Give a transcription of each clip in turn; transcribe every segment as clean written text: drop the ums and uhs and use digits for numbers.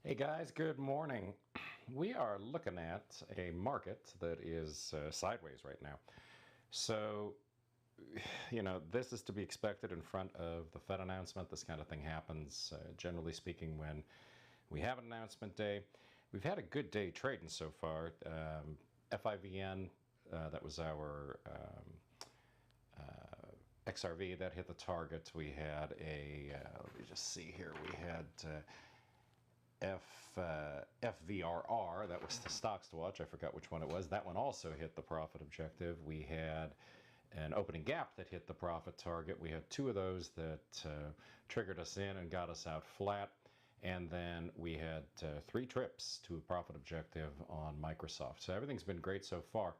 Hey guys, good morning. We are looking at a market that is sideways right now. So, this is to be expected in front of the Fed announcement. This kind of thing happens, generally speaking, when we have an announcement day. We've had a good day trading so far. FIVN, that was our XRV, that hit the target. We had let me just see here, we had FVRR, that was the stocks to watch. I forgot which one it was. That one also hit the profit objective. We had an opening gap that hit the profit target. We had two of those that triggered us in and got us out flat. And then we had three trips to a profit objective on Microsoft. So everything's been great so far.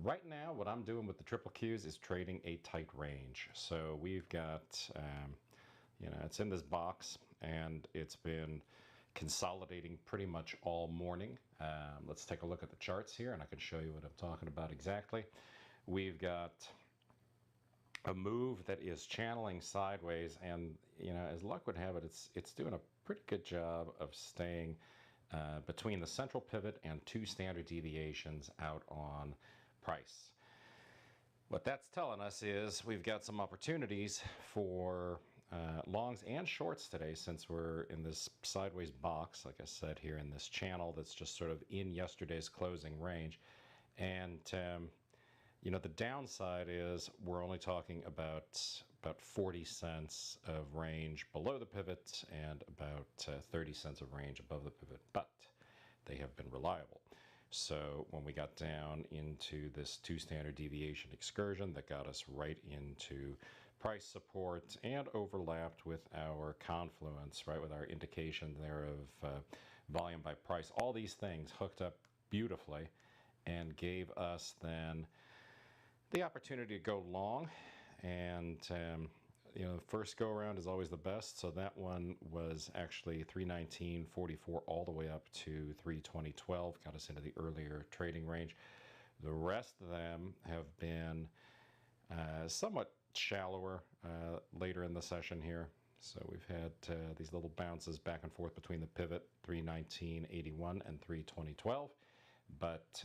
Right now, what I'm doing with the triple Qs is trading a tight range. So we've got, it's in this box, and it's been consolidating pretty much all morning. Let's take a look at the charts here, and I can show you what I'm talking about exactly. We've got a move that is channeling sideways, and as luck would have it, it's doing a pretty good job of staying between the central pivot and two standard deviations out on price. What that's telling us is we've got some opportunities for longs and shorts today, since we're in this sideways box, like I said, here in this channel that's just sort of in yesterday's closing range. And the downside is we're only talking about 40 cents of range below the pivot and about 30 cents of range above the pivot, but they have been reliable. So when we got down into this two standard deviation excursion, that got us right into price support and overlapped with our confluence, right, with our indication there of volume by price. All these things hooked up beautifully and gave us then the opportunity to go long. And the first go around is always the best. So that one was actually 319.44 all the way up to 320.12, got us into the earlier trading range. The rest of them have been somewhat shallower later in the session here. So we've had these little bounces back and forth between the pivot 319.81 and 320.12. But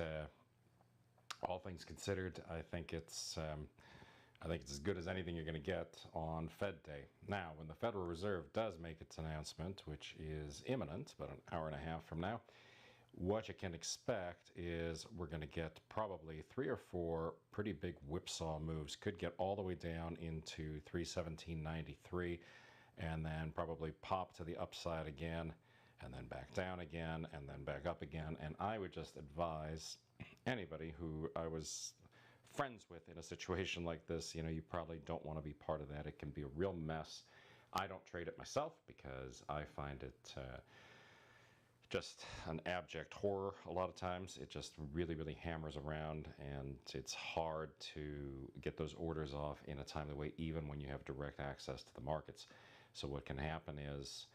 all things considered, I think it's as good as anything you're going to get on Fed Day. Now, when the Federal Reserve does make its announcement, which is imminent, about an hour and a half from now, what you can expect is we're going to get probably 3 or 4 pretty big whipsaw moves. Could get all the way down into 317.93 and then probably pop to the upside again and then back down again and then back up again. And I would just advise anybody who I was friends with in a situation like this, you probably don't want to be part of that. It can be a real mess. I don't trade it myself because I find it just an abject horror. A lot of times it just really, really hammers around, and it's hard to get those orders off in a timely way, even when you have direct access to the markets. So what can happen is,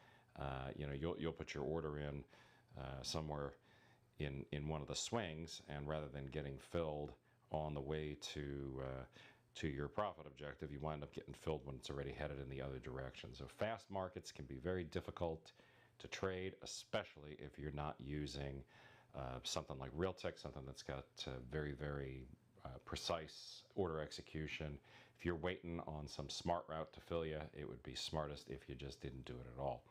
you'll put your order in somewhere in one of the swings, and rather than getting filled on the way to your profit objective, you wind up getting filled when it's already headed in the other direction. So fast markets can be very difficult to trade, especially if you're not using something like Realtek, something that's got very, very precise order execution. If you're waiting on some smart route to fill you, it would be smartest if you just didn't do it at all.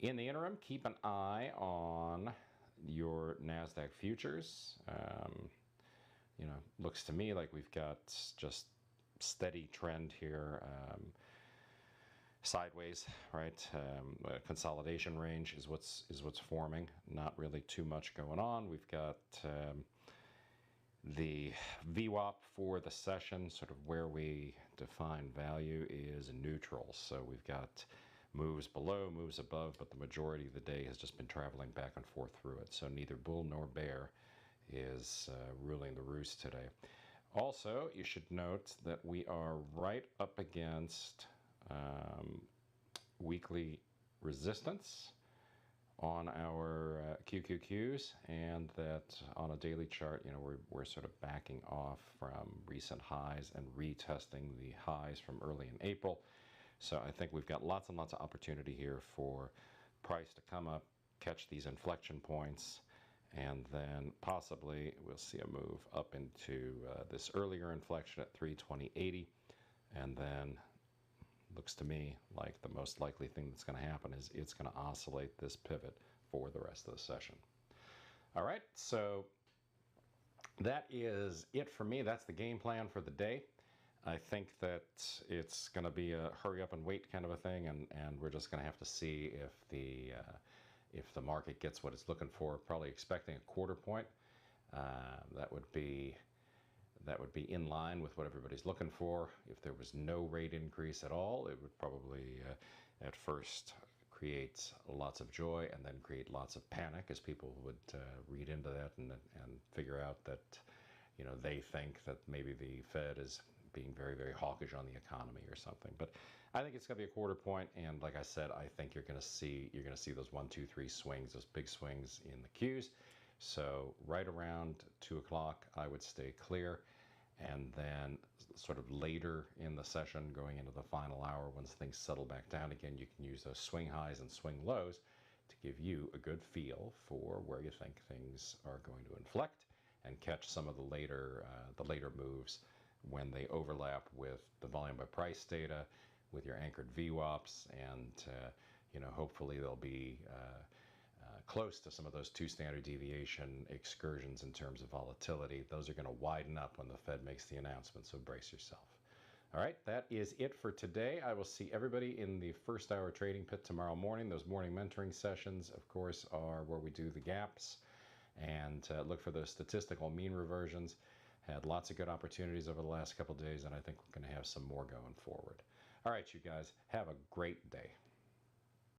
In the interim, keep an eye on your NASDAQ futures. Looks to me like we've got just steady trend here, sideways, right? Consolidation range is what's forming. Not really too much going on. We've got the VWAP for the session, sort of where we define value, is neutral. So we've got moves below, moves above, but the majority of the day has just been traveling back and forth through it. So neither bull nor bear is ruling the roost today. Also, you should note that we are right up against weekly resistance on our QQQs, and that on a daily chart, we're sort of backing off from recent highs and retesting the highs from early in April. So I think we've got lots and lots of opportunity here for price to come up, catch these inflection points, and then possibly we'll see a move up into this earlier inflection at 320.80, and then looks to me like the most likely thing that's going to happen is it's going to oscillate this pivot for the rest of the session. All right, so that is it for me. That's the game plan for the day. I think that it's going to be a hurry up and wait kind of a thing, and we're just going to have to see if the market gets what it's looking for. Probably expecting a quarter point. That would be in line with what everybody's looking for. If there was no rate increase at all, it would probably at first create lots of joy and then create lots of panic as people would read into that and figure out that they think that maybe the Fed is being very, very hawkish on the economy or something. But I think it's going to be a quarter point, and like I said, I think you're going to see those 1, 2, 3 swings, those big swings in the Qs. So right around 2 o'clock, I would stay clear, and then sort of later in the session, going into the final hour, once things settle back down again, you can use those swing highs and swing lows to give you a good feel for where you think things are going to inflect, and catch some of the later moves when they overlap with the volume by price data, with your anchored VWAPs, and hopefully they'll be close to some of those 2 standard deviation excursions in terms of volatility. Those are going to widen up when the Fed makes the announcement, so brace yourself. All right, that is it for today. I will see everybody in the first hour trading pit tomorrow morning. Those morning mentoring sessions, of course, are where we do the gaps and look for those statistical mean reversions. Had lots of good opportunities over the last couple of days, and I think we're going to have some more going forward. All right, you guys, have a great day.